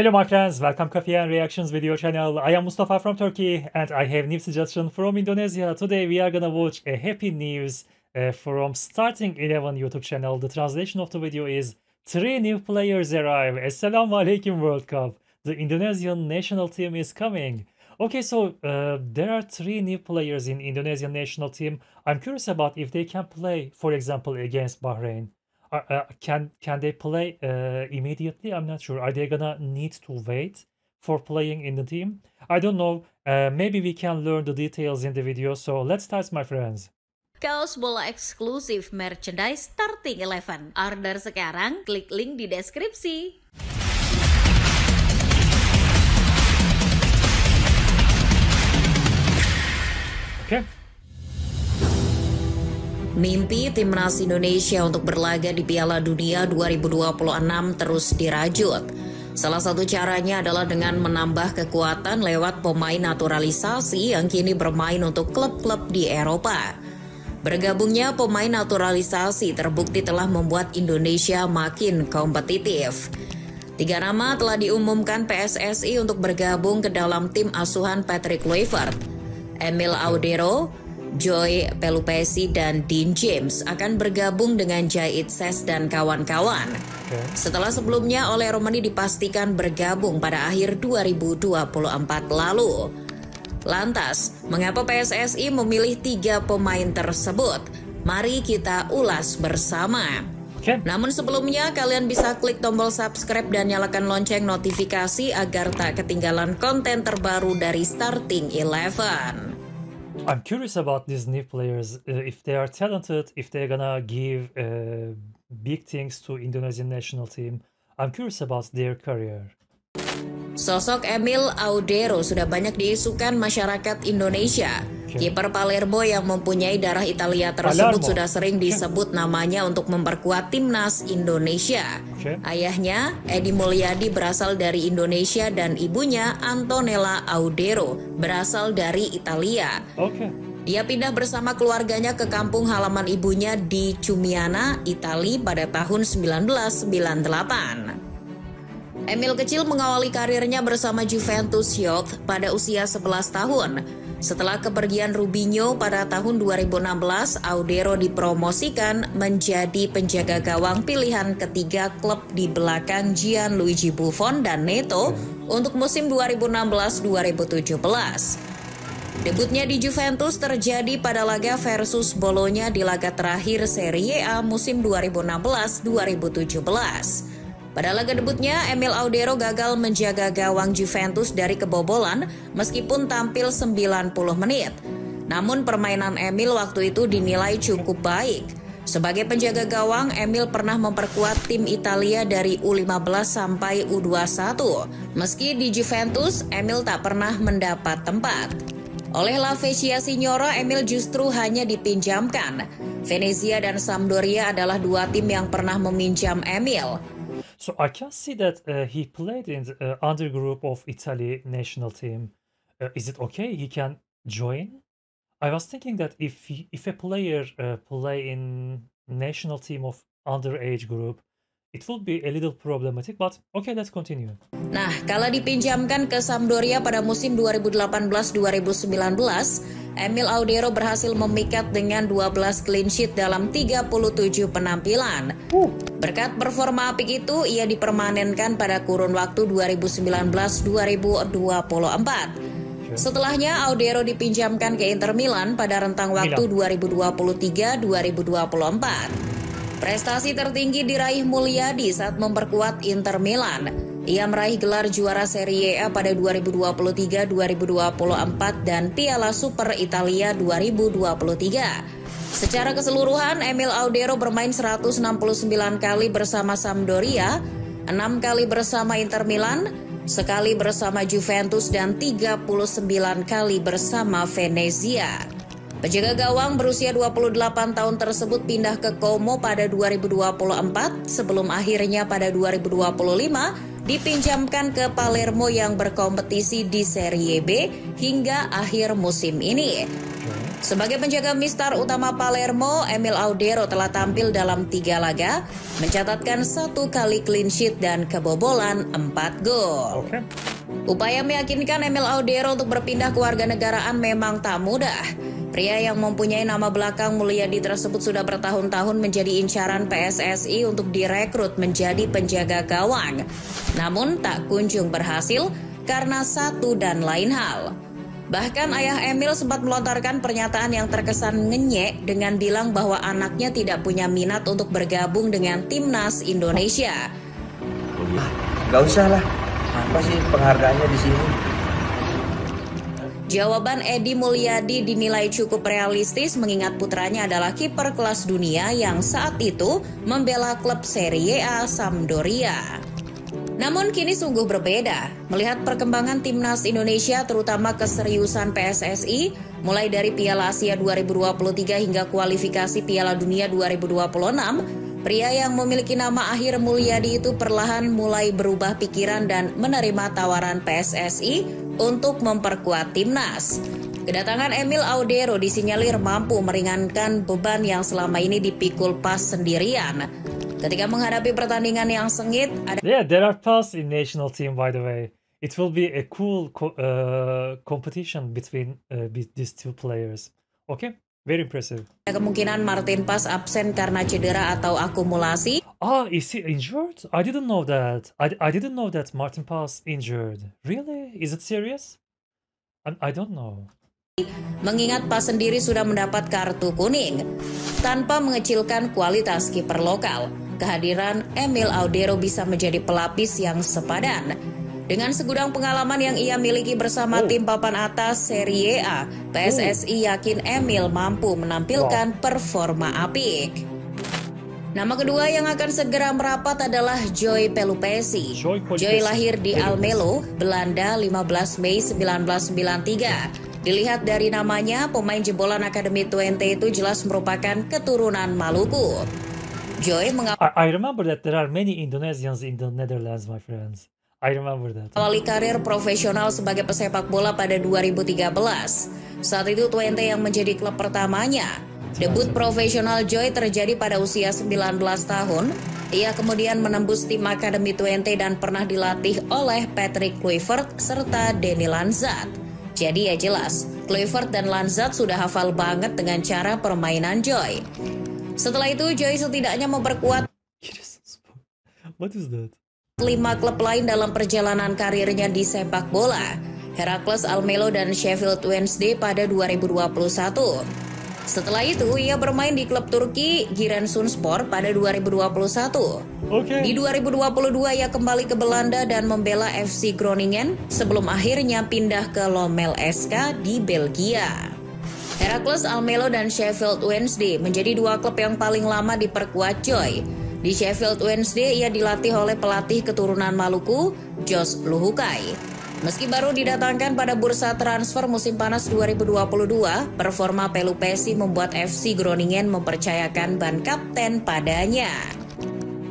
Hello my friends, welcome Coffee and Reactions video channel. I am Mustafa from Turkey and I have new suggestion from Indonesia. Today we are gonna watch a happy news from Starting 11 YouTube channel. The translation of the video is 3 new players arrive. Assalamu alaikum World Cup. The Indonesian national team is coming. Okay, so there are 3 new players in Indonesian national team. I'm curious about if they can play, for example, against Bahrain. Can they play immediately? I'm not sure. Are they gonna need to wait for playing in the team? I don't know. Maybe we can learn the details in the video. So let's start, my friends. Kaos bola eksklusif merchandise Starting 11. Order sekarang, klik link di deskripsi. Okay. Mimpi timnas Indonesia untuk berlaga di Piala Dunia 2026 terus dirajut. Salah satu caranya adalah dengan menambah kekuatan lewat pemain naturalisasi yang kini bermain untuk klub-klub di Eropa. Bergabungnya pemain naturalisasi terbukti telah membuat Indonesia makin kompetitif. 3 nama telah diumumkan PSSI untuk bergabung ke dalam tim asuhan Patrick Kluivert. Emil Audero, Joy Pelupesi dan Dean James akan bergabung dengan Jait Ses dan kawan-kawan. Setelah sebelumnya oleh Romani dipastikan bergabung pada akhir 2024 lalu. Lantas, mengapa PSSI memilih 3 pemain tersebut? Mari kita ulas bersama. Namun sebelumnya kalian bisa klik tombol subscribe dan nyalakan lonceng notifikasi agar tak ketinggalan konten terbaru dari Starting 11. I'm curious about these new players, if they are talented, if they're gonna give big things to Indonesian national team. I'm curious about their career. Sosok Emil Audero sudah banyak diisukan masyarakat Indonesia. Kiper Palermo yang mempunyai darah Italia tersebut sudah sering disebut namanya untuk memperkuat timnas Indonesia. Ayahnya, Edi Mulyadi, berasal dari Indonesia dan ibunya, Antonella Audero, berasal dari Italia. Dia pindah bersama keluarganya ke kampung halaman ibunya di Ciumiana, Italia pada tahun 1998. Emil kecil mengawali karirnya bersama Juventus Youth pada usia 11 tahun. Setelah kepergian Rubinho pada tahun 2016, Audero dipromosikan menjadi penjaga gawang pilihan ketiga klub di belakang Gianluigi Buffon dan Neto untuk musim 2016-2017. Debutnya di Juventus terjadi pada laga versus Bologna di laga terakhir Serie A musim 2016-2017. Pada laga debutnya, Emil Audero gagal menjaga gawang Juventus dari kebobolan meskipun tampil 90 menit. Namun permainan Emil waktu itu dinilai cukup baik. Sebagai penjaga gawang, Emil pernah memperkuat tim Italia dari U15 sampai U21. Meski di Juventus, Emil tak pernah mendapat tempat. Oleh La Spezia Signora, Emil justru hanya dipinjamkan. Venezia dan Sampdoria adalah 2 tim yang pernah meminjam Emil. So I can see that he played in the undergroup of Italy national team. Is it okay? He can join? I was thinking that if a player play in national team of underage group, it would be a little problematic. But okay, let's continue. Nah, kala dipinjamkan ke Sampdoria pada musim 2018-2019, Emil Audero berhasil memikat dengan 12 clean sheet dalam 37 penampilan. Berkat performa apik itu, ia dipermanenkan pada kurun waktu 2019-2024. Setelahnya, Audero dipinjamkan ke Inter Milan pada rentang waktu 2023-2024. Prestasi tertinggi diraih Mulyadi saat memperkuat Inter Milan. Ia meraih gelar juara Serie A pada 2023-2024 dan Piala Super Italia 2023. Secara keseluruhan, Emil Audero bermain 169 kali bersama Sampdoria, 6 kali bersama Inter Milan, sekali bersama Juventus dan 39 kali bersama Venezia. Penjaga gawang berusia 28 tahun tersebut pindah ke Como pada 2024 sebelum akhirnya pada 2025 dipinjamkan ke Palermo yang berkompetisi di Serie B hingga akhir musim ini. Sebagai penjaga mistar utama Palermo, Emil Audero telah tampil dalam 3 laga, mencatatkan 1 kali clean sheet dan kebobolan 4 gol. Okay. Upaya meyakinkan Emil Audero untuk berpindah kewarganegaraan memang tak mudah. Pria yang mempunyai nama belakang Mulyadi tersebut sudah bertahun-tahun menjadi incaran PSSI untuk direkrut menjadi penjaga gawang. Namun tak kunjung berhasil karena satu dan lain hal. Bahkan ayah Emil sempat melontarkan pernyataan yang terkesan ngenyek dengan bilang bahwa anaknya tidak punya minat untuk bergabung dengan timnas Indonesia. Gak usah lah, apa sih penghargaannya di sini? Jawaban Edi Mulyadi dinilai cukup realistis mengingat putranya adalah kiper kelas dunia yang saat itu membela klub Serie A Sampdoria. Namun kini sungguh berbeda, melihat perkembangan timnas Indonesia terutama keseriusan PSSI, mulai dari Piala Asia 2023 hingga kualifikasi Piala Dunia 2026, pria yang memiliki nama Akhir Mulyadi itu perlahan mulai berubah pikiran dan menerima tawaran PSSI untuk memperkuat timnas. Kedatangan Emil Audero disinyalir mampu meringankan beban yang selama ini dipikul PAS sendirian. Ketika menghadapi pertandingan yang sengit, Yeah, there are paths in national team, by the way. It will be a cool competition between these two players. Okay, very impressive. ada kemungkinan Martin Paes absen karena cedera atau akumulasi. Ah, is he injured? I didn't know that. I didn't know that Martin Paes injured. Really? Is it serious? I don't know. Mengingat Paes sendiri sudah mendapat kartu kuning. Tanpa mengecilkan kualitas kiper lokal, kehadiran Emil Audero bisa menjadi pelapis yang sepadan. Dengan segudang pengalaman yang ia miliki bersama tim papan atas Serie A, PSSI yakin Emil mampu menampilkan performa apik. Nama kedua yang akan segera merapat adalah Joy Pelupesi. Joy lahir di Almelo, Belanda 15 Mei 1993. Dilihat dari namanya, pemain jebolan Akademi Twente itu jelas merupakan keturunan Maluku. Joy I remember that there are many Indonesians in the Netherlands, my friends. I remember that. mengawali karir profesional sebagai pesepak bola pada 2013. Saat itu Twente yang menjadi klub pertamanya. Debut profesional Joy terjadi pada usia 19 tahun. Ia kemudian menembus tim Akademi Twente dan pernah dilatih oleh Patrick Kluivert serta Denny Lanzat. Jadi ya jelas, Kluivert dan Lanzat sudah hafal banget dengan cara permainan Joy. Setelah itu Joy setidaknya memperkuat What is that? 5 klub lain dalam perjalanan karirnya di sepak bola, Heracles Almelo dan Sheffield Wednesday pada 2021. Setelah itu, ia bermain di klub Turki Giresunspor pada 2021. Okay. Di 2022, ia kembali ke Belanda dan membela FC Groningen sebelum akhirnya pindah ke Lommel SK di Belgia. Heracles Almelo dan Sheffield Wednesday menjadi 2 klub yang paling lama diperkuat Joy. Di Sheffield Wednesday, ia dilatih oleh pelatih keturunan Maluku, Jos Luhukai. Meski baru didatangkan pada bursa transfer musim panas 2022, performa Pelupesi membuat FC Groningen mempercayakan ban kapten padanya.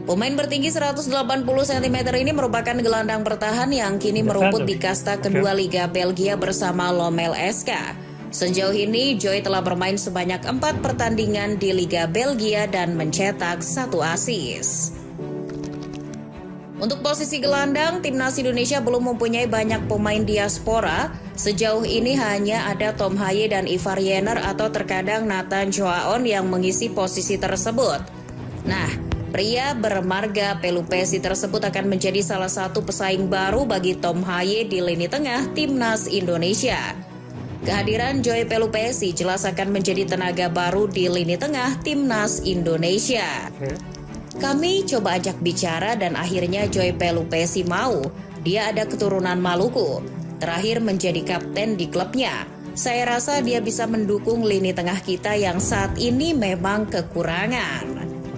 Pemain bertinggi 180 cm ini merupakan gelandang bertahan yang kini merumput di kasta kedua Liga Belgia bersama Lommel SK. Sejauh ini, Joy telah bermain sebanyak 4 pertandingan di Liga Belgia dan mencetak 1 assist. Untuk posisi gelandang, timnas Indonesia belum mempunyai banyak pemain diaspora. Sejauh ini hanya ada Tom Haye dan Ivar Jenner atau terkadang Nathan Joaon yang mengisi posisi tersebut. Nah, pria bermarga Pelupesi tersebut akan menjadi salah satu pesaing baru bagi Tom Haye di lini tengah timnas Indonesia. Kehadiran Joy Pelupesi jelas akan menjadi tenaga baru di lini tengah timnas Indonesia. Kami coba ajak bicara dan akhirnya Joy Pelupesi mau. Dia ada keturunan Maluku. Terakhir menjadi kapten di klubnya. Saya rasa dia bisa mendukung lini tengah kita yang saat ini memang kekurangan.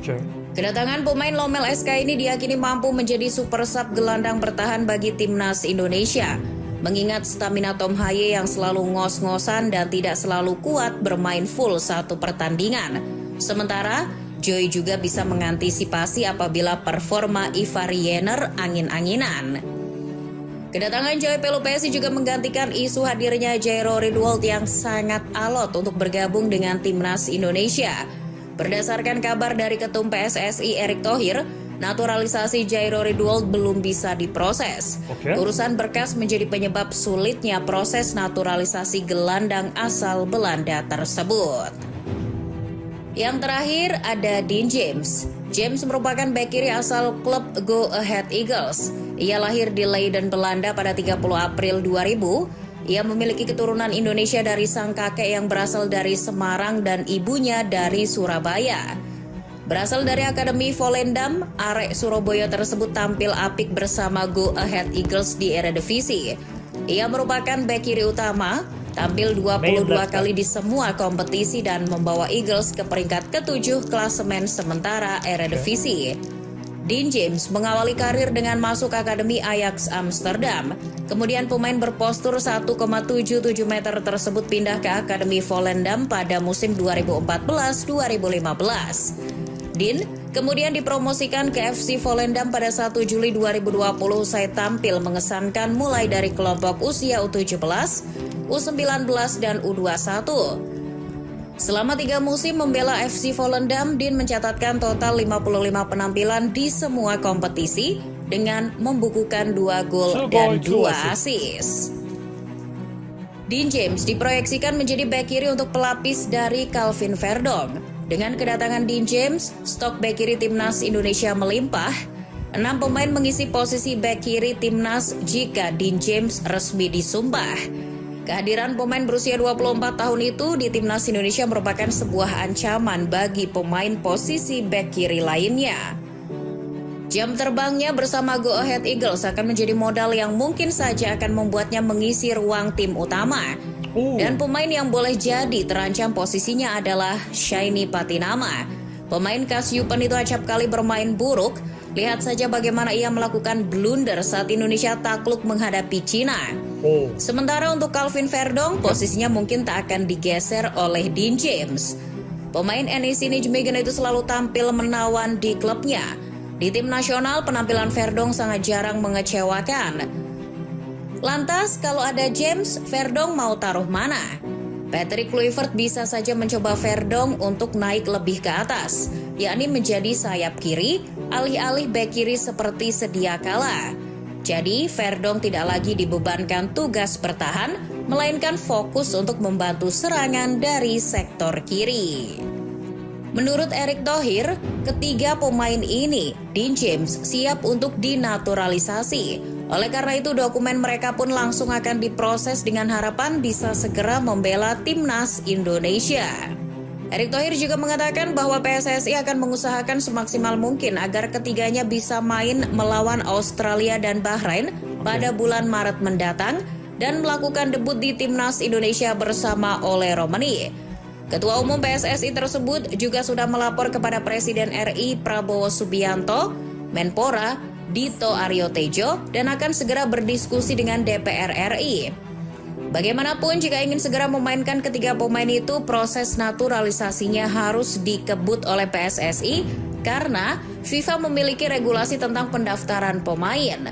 Okay. Kedatangan pemain Lommel SK ini diyakini mampu menjadi super sub gelandang bertahan bagi timnas Indonesia. Mengingat stamina Tom Haye yang selalu ngos-ngosan dan tidak selalu kuat bermain full satu pertandingan. Sementara Joy juga bisa mengantisipasi apabila performa Ivar Jenner angin-anginan. Kedatangan Joy Pelupesi juga menggantikan isu hadirnya Jairo Ridwold yang sangat alot untuk bergabung dengan timnas Indonesia. Berdasarkan kabar dari Ketum PSSI Erick Thohir, naturalisasi Jairo Ridwold belum bisa diproses. Urusan berkas menjadi penyebab sulitnya proses naturalisasi gelandang asal Belanda tersebut. Yang terakhir ada Dean James. James merupakan bek kiri asal klub Go Ahead Eagles. Ia lahir di Leiden, Belanda pada 30 April 2000. Ia memiliki keturunan Indonesia dari sang kakek yang berasal dari Semarang dan ibunya dari Surabaya. Berasal dari Akademi Volendam, arek Surabaya tersebut tampil apik bersama Go Ahead Eagles di Eredivisie. Ia merupakan bek kiri utama, tampil 22 kali di semua kompetisi dan membawa Eagles ke peringkat ke-7 klasemen sementara Eredivisie. Dean James mengawali karir dengan masuk Akademi Ajax Amsterdam. Kemudian pemain berpostur 1,77 meter tersebut pindah ke Akademi Volendam pada musim 2014-2015. Dean kemudian dipromosikan ke FC Volendam pada 1 Juli 2020 usai tampil mengesankan mulai dari kelompok usia U17, U19 dan U21. Selama 3 musim membela FC Volendam, Dean mencatatkan total 55 penampilan di semua kompetisi dengan membukukan 2 gol dan 2 assist. Dean James diproyeksikan menjadi bek kiri untuk pelapis dari Calvin Verdong. Dengan kedatangan Dean James, stok bek kiri timnas Indonesia melimpah. 6 pemain mengisi posisi bek kiri timnas jika Dean James resmi disumpah. Kehadiran pemain berusia 24 tahun itu di timnas Indonesia merupakan sebuah ancaman bagi pemain posisi bek kiri lainnya. Jam terbangnya bersama Go Ahead Eagles akan menjadi modal yang mungkin saja akan membuatnya mengisi ruang tim utama. Dan pemain yang boleh jadi terancam posisinya adalah Shiny Patinama. Pemain Kasyupen itu acap kali bermain buruk. Lihat saja bagaimana ia melakukan blunder saat Indonesia takluk menghadapi Cina. Sementara untuk Calvin Verdong, posisinya mungkin tak akan digeser oleh Dean James. Pemain NEC Nijmegen itu selalu tampil menawan di klubnya. Di tim nasional, penampilan Verdong sangat jarang mengecewakan. Lantas, kalau ada James, Verdong mau taruh mana? Patrick Kluivert bisa saja mencoba Verdong untuk naik lebih ke atas, yakni menjadi sayap kiri, alih-alih bek kiri seperti sedia kala. Jadi, Verdong tidak lagi dibebankan tugas bertahan, melainkan fokus untuk membantu serangan dari sektor kiri. Menurut Erick Thohir, ketiga pemain ini, Dean James, siap untuk dinaturalisasi. Oleh karena itu, dokumen mereka pun langsung akan diproses dengan harapan bisa segera membela timnas Indonesia. Erick Thohir juga mengatakan bahwa PSSI akan mengusahakan semaksimal mungkin agar ketiganya bisa main melawan Australia dan Bahrain pada bulan Maret mendatang dan melakukan debut di timnas Indonesia bersama Ole Romani. Ketua Umum PSSI tersebut juga sudah melapor kepada Presiden RI Prabowo Subianto, Menpora Dito Aryo Tejo, dan akan segera berdiskusi dengan DPR RI. Bagaimanapun, jika ingin segera memainkan ketiga pemain itu, proses naturalisasinya harus dikebut oleh PSSI karena FIFA memiliki regulasi tentang pendaftaran pemain.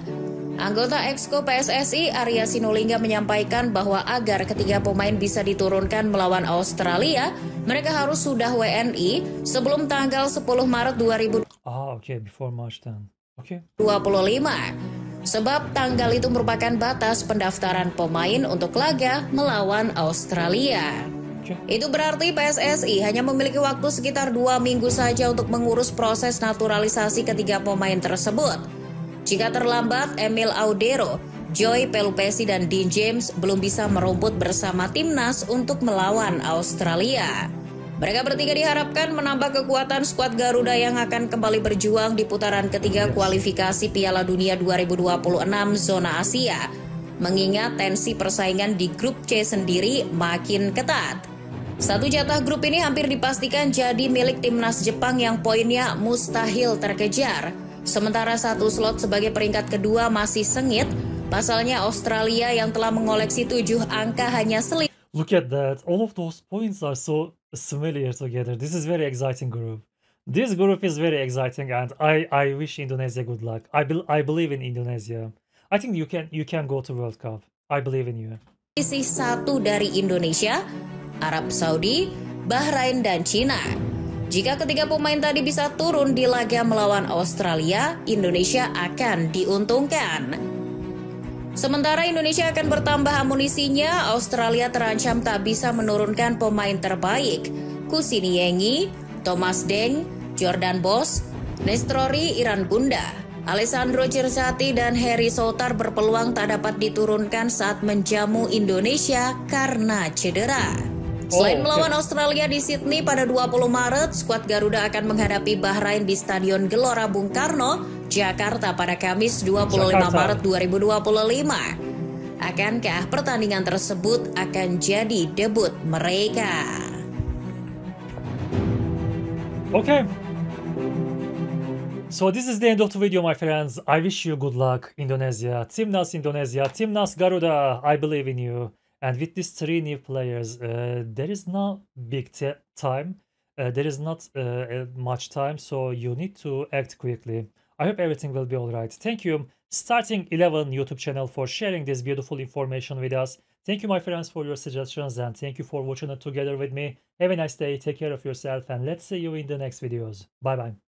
Anggota Exco PSSI Arya Sinulinga menyampaikan bahwa agar ketiga pemain bisa diturunkan melawan Australia, mereka harus sudah WNI sebelum tanggal 10 Maret 2025. Before March 10. 25. Sebab tanggal itu merupakan batas pendaftaran pemain untuk laga melawan Australia. Itu berarti PSSI hanya memiliki waktu sekitar 2 minggu saja untuk mengurus proses naturalisasi ketiga pemain tersebut. Jika terlambat, Emil Audero, Joy Pelupesi dan Dean James belum bisa merumput bersama timnas untuk melawan Australia. Mereka bertiga diharapkan menambah kekuatan skuad Garuda yang akan kembali berjuang di putaran ketiga kualifikasi Piala Dunia 2026 zona Asia. Mengingat tensi persaingan di grup C sendiri makin ketat. Satu jatah grup ini hampir dipastikan jadi milik timnas Jepang yang poinnya mustahil terkejar. Sementara satu slot sebagai peringkat kedua masih sengit. Pasalnya Australia yang telah mengoleksi 7 angka hanya selisih. Look at that. All of those points are so familiar together. This is very exciting group. This group is very exciting and I wish Indonesia good luck. I believe in Indonesia. I think you can go to World Cup. I believe in you. Posisi 1 dari Indonesia, Arab Saudi, Bahrain, dan Cina. Jika ketiga pemain tadi bisa turun di laga melawan Australia, Indonesia akan diuntungkan. Sementara Indonesia akan bertambah amunisinya, Australia terancam tak bisa menurunkan pemain terbaik. Kusini Yengi, Thomas Deng, Jordan Bos, Nestori Irangunda, Alessandro Cirsati, dan Harry Soutar berpeluang tak dapat diturunkan saat menjamu Indonesia karena cedera. Selain melawan Australia di Sydney pada 20 Maret, skuad Garuda akan menghadapi Bahrain di Stadion Gelora Bung Karno, Jakarta pada Kamis 25 Maret 2025. Akankah pertandingan tersebut akan jadi debut mereka? Okay. So this is the end of the video, my friends. I wish you good luck, Indonesia. Timnas Indonesia, Timnas Garuda, I believe in you. And with these 3 new players, there is no big time. There is not much time, so you need to act quickly. I hope everything will be alright. Thank you, Starting 11 YouTube channel, for sharing this beautiful information with us. Thank you, my friends, for your suggestions, and thank you for watching it together with me. Have a nice day, take care of yourself, and let's see you in the next videos. Bye-bye.